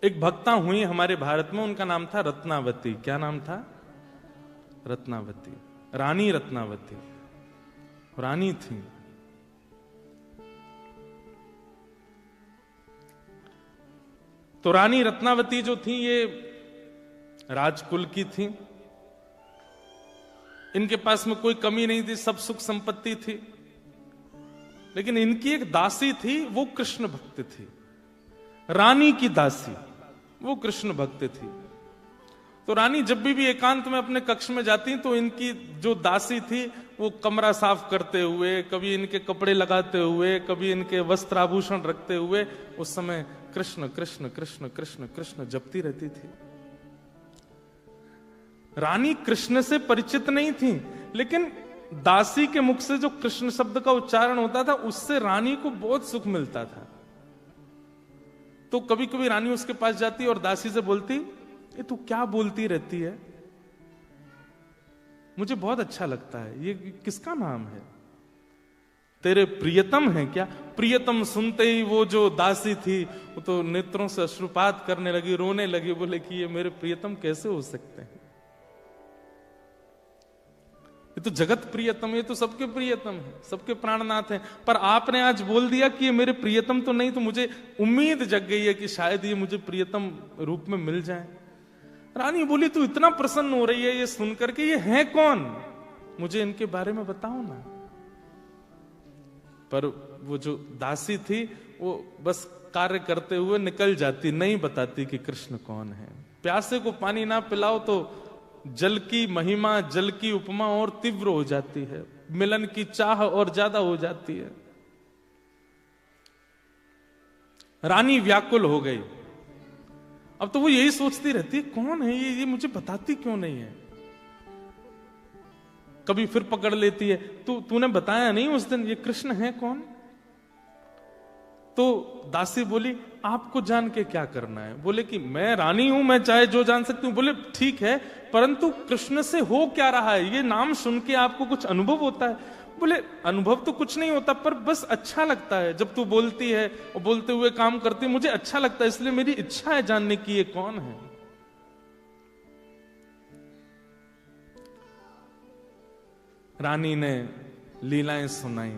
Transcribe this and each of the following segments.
एक भक्ता हुई हमारे भारत में, उनका नाम था रत्नावती। क्या नाम था? रत्नावती, रानी रत्नावती, रानी थी। तो रानी रत्नावती जो थी ये राजकुल की थी, इनके पास में कोई कमी नहीं थी, सब सुख संपत्ति थी। लेकिन इनकी एक दासी थी, वो कृष्ण भक्त थी। रानी की दासी वो कृष्ण भक्त थी। तो रानी जब भी एकांत में अपने कक्ष में जाती तो इनकी जो दासी थी वो कमरा साफ करते हुए, कभी इनके कपड़े लगाते हुए, कभी इनके वस्त्र आभूषण रखते हुए उस समय कृष्ण कृष्ण कृष्ण कृष्ण कृष्ण जपती रहती थी। रानी कृष्ण से परिचित नहीं थी, लेकिन दासी के मुख से जो कृष्ण शब्द का उच्चारण होता था उससे रानी को बहुत सुख मिलता था। तो कभी कभी रानी उसके पास जाती और दासी से बोलती, ये तू क्या बोलती रहती है, मुझे बहुत अच्छा लगता है, ये किसका नाम है? तेरे प्रियतम है क्या? प्रियतम सुनते ही वो जो दासी थी वो तो नेत्रों से अश्रुपात करने लगी, रोने लगी, बोले कि ये मेरे प्रियतम कैसे हो सकते हैं, ये तो जगत प्रियतम, ये तो सबके प्रियतम है, सबके प्राणनाथ हैं, पर आपने आज बोल दिया कि ये मेरे प्रियतम तो नहीं, तो मुझे उम्मीद जग गई है कि शायद ये मुझे प्रियतम रूप में मिल जाए। रानी बोली, तू इतना प्रसन्न हो रही है ये सुनकर के, ये है कौन, मुझे इनके बारे में बताओ ना। पर वो जो दासी थी वो बस कार्य करते हुए निकल जाती, नहीं बताती कि कृष्ण कौन है। प्यासे को पानी ना पिलाओ तो जल की महिमा, जल की उपमा और तीव्र हो जाती है, मिलन की चाह और ज्यादा हो जाती है। रानी व्याकुल हो गई। अब तो वो यही सोचती रहती, कौन है ये मुझे बताती क्यों नहीं है। कभी फिर पकड़ लेती है, तूने बताया नहीं उस दिन, ये कृष्ण है कौन? तो दासी बोली, आपको जान के क्या करना है? बोले कि मैं रानी हूं, मैं चाहे जो जान सकती हूं। बोले ठीक है, परंतु कृष्ण से हो क्या रहा है, ये नाम सुन के आपको कुछ अनुभव होता है? बोले अनुभव तो कुछ नहीं होता, पर बस अच्छा लगता है, जब तू बोलती है और बोलते हुए काम करती है मुझे अच्छा लगता है, इसलिए मेरी इच्छा है जानने की ये कौन है। रानी ने लीलाएं सुनाई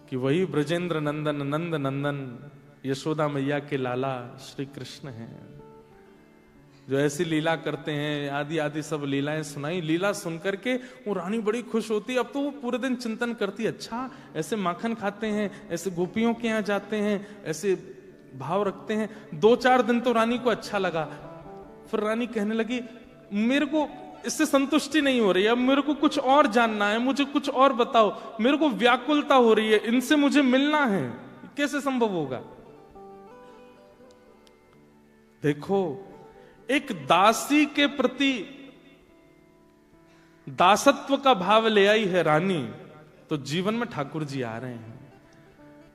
कि वही ब्रजेंद्र नंदन, नंद नंदन, यशोदा मैया के लाला श्री कृष्ण हैं, जो ऐसी लीला करते हैं, आदि आदि सब लीलाएं सुनाई। लीला सुनकर के वो रानी बड़ी खुश होती। अब तो वो पूरे दिन चिंतन करती, अच्छा ऐसे माखन खाते हैं, ऐसे गोपियों के यहाँ जाते हैं, ऐसे भाव रखते हैं। 2-4 दिन तो रानी को अच्छा लगा, फिर रानी कहने लगी, मेरे को इससे संतुष्टि नहीं हो रही, अब मेरे को कुछ और जानना है, मुझे कुछ और बताओ, मेरे को व्याकुलता हो रही है, इनसे मुझे मिलना है, कैसे संभव होगा? देखो, एक दासी के प्रति दासत्व का भाव ले आई है रानी, तो जीवन में ठाकुर जी आ रहे हैं।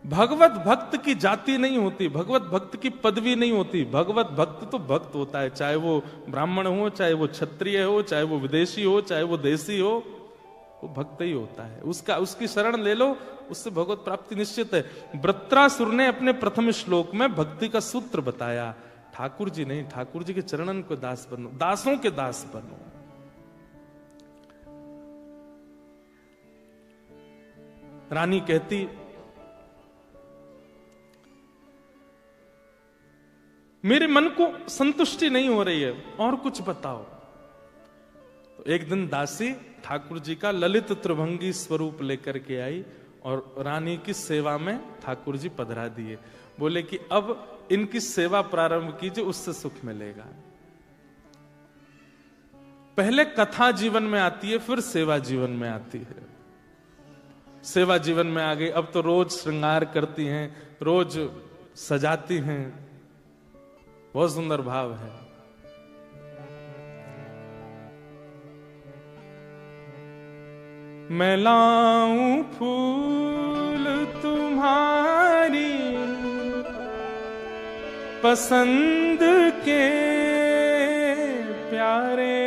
भगवत भक्त की जाति नहीं होती, भगवत भक्त की पदवी नहीं होती, भगवत भक्त तो भक्त होता है, चाहे वो ब्राह्मण हो, चाहे वो क्षत्रिय हो, चाहे वो विदेशी हो, चाहे वो देसी हो, वो भक्त ही होता है। उसकी शरण ले लो, उससे भगवत प्राप्ति निश्चित है। वृत्रासुर ने अपने प्रथम श्लोक में भक्ति का सूत्र बताया, ठाकुर जी नहीं, ठाकुर जी के चरणन को दास बनो, दासों के दास बनो। रानी कहती, मेरे मन को संतुष्टि नहीं हो रही है, और कुछ बताओ। तो एक दिन दासी ठाकुर जी का ललित त्रिभंगी स्वरूप लेकर के आई और रानी की सेवा में ठाकुर जी पधरा दिए। बोले कि अब इनकी सेवा प्रारंभ कीजिए, उससे सुख मिलेगा। पहले कथा जीवन में आती है, फिर सेवा जीवन में आती है। सेवा जीवन में आ गई, अब तो रोज श्रृंगार करती हैं, रोज सजाती हैं, बहुत सुंदर भाव है। मैं लाऊं फूल तुम्हारी पसंद के प्यारे,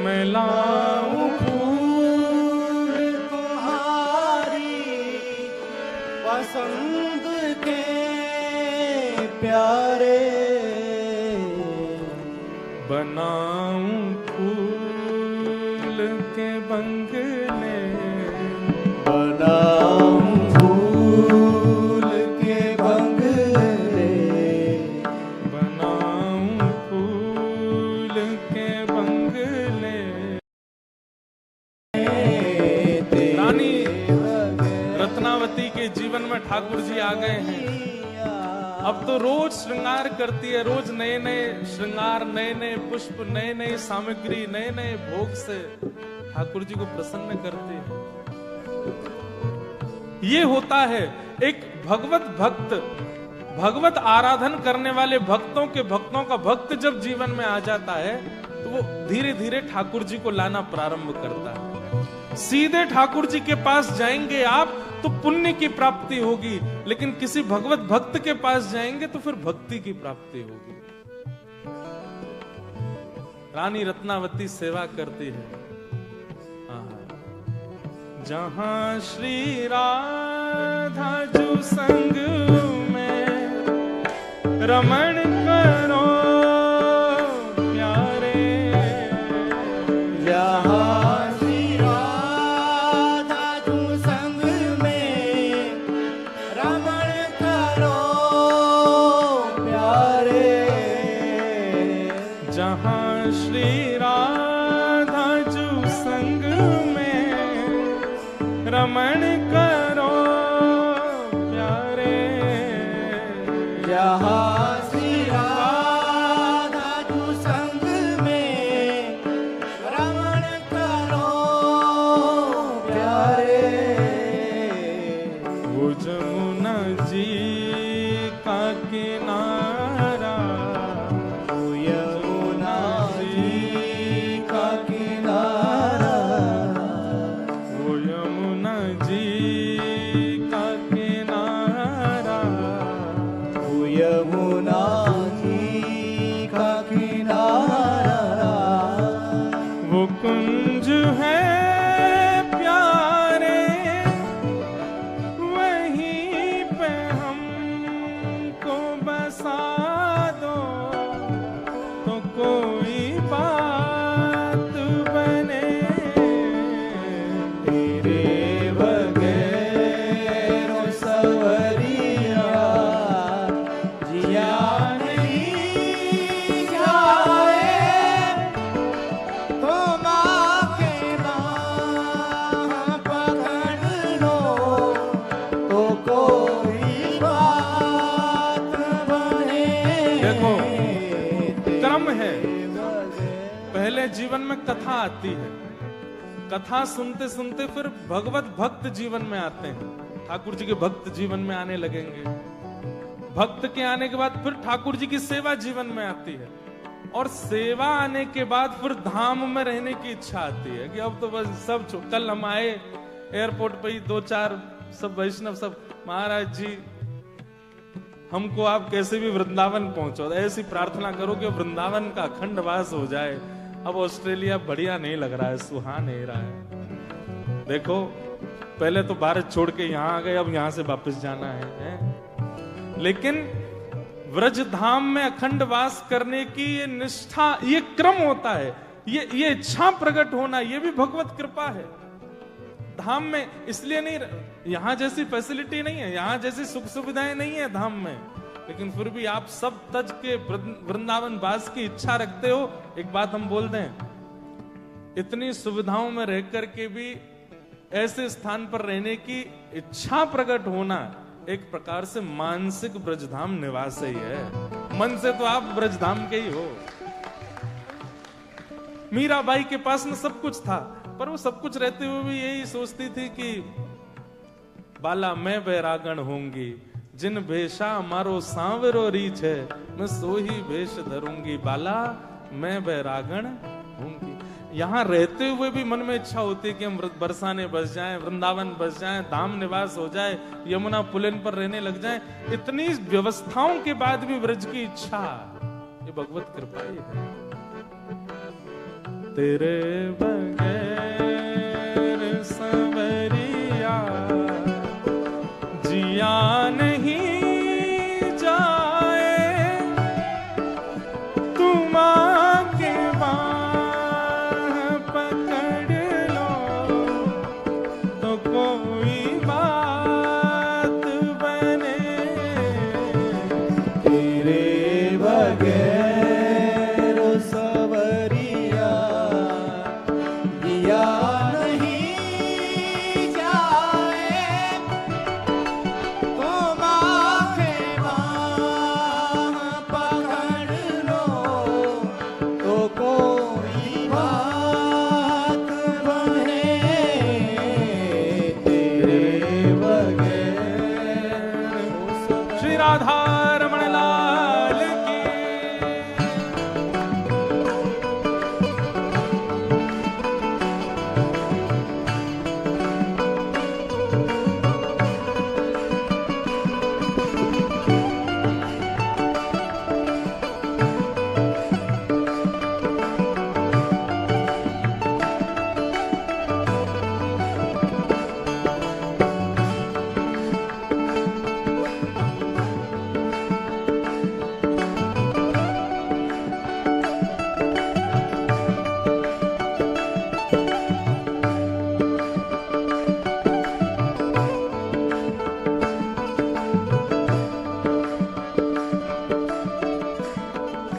मैं लाऊं फूल तुम्हारी पसंद के प्यारे बनाऊं फूल के बंगले, बनाऊं फूल के बंगले, बनाऊं फूल के बंगले। रानी रत्नावती के जीवन में ठाकुर जी आ गए हैं। अब तो रोज श्रृंगार करती है, रोज नए नए श्रृंगार, नए नए पुष्प, नए नए सामग्री, नए नए भोग से ठाकुर जी को प्रसन्न करती है। ये होता है एक भगवत भक्त, भगवत आराधन करने वाले भक्तों का भक्त जब जीवन में आ जाता है तो वो धीरे धीरे ठाकुर जी को लाना प्रारंभ करता है। सीधे ठाकुर जी के पास जाएंगे आप तो पुण्य की प्राप्ति होगी, लेकिन किसी भगवत भक्त के पास जाएंगे तो फिर भक्ति की प्राप्ति होगी। रानी रत्नावती सेवा करती है। जहां श्री राधा जो संग में रमण करो प्यारे, जहां श्री राधा जो संग में रमण करो प्यारे, जहां श्री राधा जो संग में रमण करो प्यारे। वो जमुना जी का किनारा, यमुना जी का किनारा, वो कुंज है प्यारे, वहीं पे हमको बसा दो तो कोई बात बने, तेरे बगैर सवरिया जिया नहीं जाए, तो माँ के बाह पकड़ लो तो कोई बात बने। देखो क्रम है, पहले जीवन में कथा आती है, कथा सुनते सुनते फिर भगवत भक्त जीवन में आते हैं, ठाकुर जी के भक्त जीवन में आने लगेंगे। भक्त के आने के बाद फिर ठाकुर जी की सेवा जीवन में आती है, और सेवा आने के बाद फिर धाम में रहने की इच्छा आती है कि अब तो बस सब कल हम आए एयरपोर्ट पे ही 2-4 सब वैष्णव सब, महाराज जी हमको आप कैसे भी वृंदावन पहुंचो, ऐसी प्रार्थना करो कि वृंदावन का अखंड वास हो जाए। अब ऑस्ट्रेलिया बढ़िया नहीं लग रहा है, सुहा नहीं रहा है। देखो पहले तो भारत छोड़ के यहां आ गए, अब यहां से वापस जाना है? लेकिन व्रज धाम में अखंड वास करने की ये निष्ठा, ये क्रम होता है, ये इच्छा प्रकट होना, ये भी भगवत कृपा है। धाम में इसलिए नहीं, यहां जैसी फैसिलिटी नहीं है, यहां जैसी सुख सुविधाएं नहीं है धाम में, लेकिन फिर भी आप सब तज के वृंदावन वास की इच्छा रखते हो। एक बात हम बोल दें, इतनी सुविधाओं में रह करके भी ऐसे स्थान पर रहने की इच्छा प्रकट होना एक प्रकार से मानसिक ब्रजधाम निवास ही है। मन से तो आप ब्रजधाम के ही हो। मीराबाई के पास में सब कुछ था, पर वो सब कुछ रहते हुए भी यही सोचती थी कि बाला मैं बैरागण होंगी, जिन भेषा मारो सांवरो रीछ है, मैं सो ही भेष धरूंगी, बाला मैं बैरागण होंगी। यहाँ रहते हुए भी मन में इच्छा होती है कि हम बरसाने बस जाएं, वृंदावन बस जाएं, धाम निवास हो जाए, यमुना पुलिन पर रहने लग जाएं। इतनी व्यवस्थाओं के बाद भी व्रज की इच्छा, ये भगवत कृपा ही है। तेरे बगैर सवरिया जिया नहीं जाए, बगैर सवरिया दिया नहीं जाए। तुम आके बाह पकड़ लो तो कोई बात बने, तेरे बगैर श्री राधा रमण लाल की।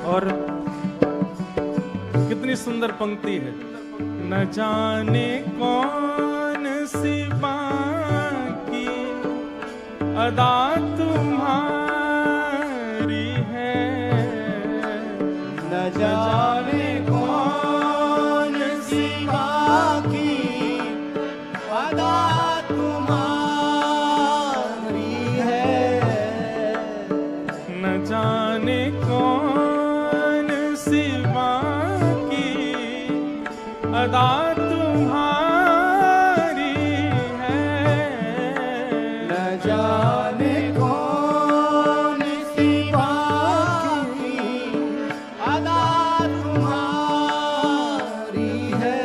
और कितनी सुंदर पंक्ति है। न जाने कौन सी बाकी अदा तुम्हारी है, न जाने कौन सी बाकी अदा तुम्हारी है। न जाने कौन सी बाकी अदा तुम्हारी है। न जाने कौन सी बाकी अदा तुम्हारी है।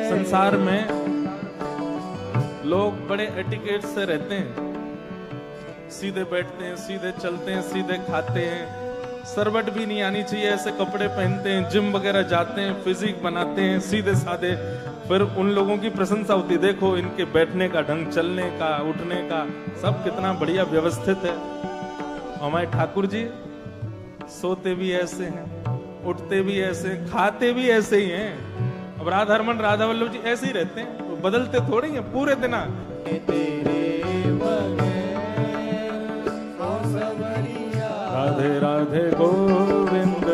संसार में लोग बड़े एटिकेट से रहते हैं, सीधे बैठते हैं, सीधे चलते हैं, सीधे खाते हैं, सरबट भी नहीं आनी चाहिए, ऐसे कपड़े पहनते हैं, जिम वगैरह जाते हैं, फिजिक बनाते हैं सीधे साधे। फिर उन लोगों की प्रशंसा होती है, देखो इनके बैठने का ढंग, चलने का, उठने का, सब कितना बढ़िया व्यवस्थित है। हमारे ठाकुर जी सोते भी ऐसे हैं, उठते भी ऐसे, खाते भी ऐसे ही हैं। अब राधा रमन राधा वल्लभ जी ऐसे ही रहते हैं, तो बदलते थोड़ी हैं पूरे दिन। तेरे बगैर ओ सवरिया राधे राधे गोविंद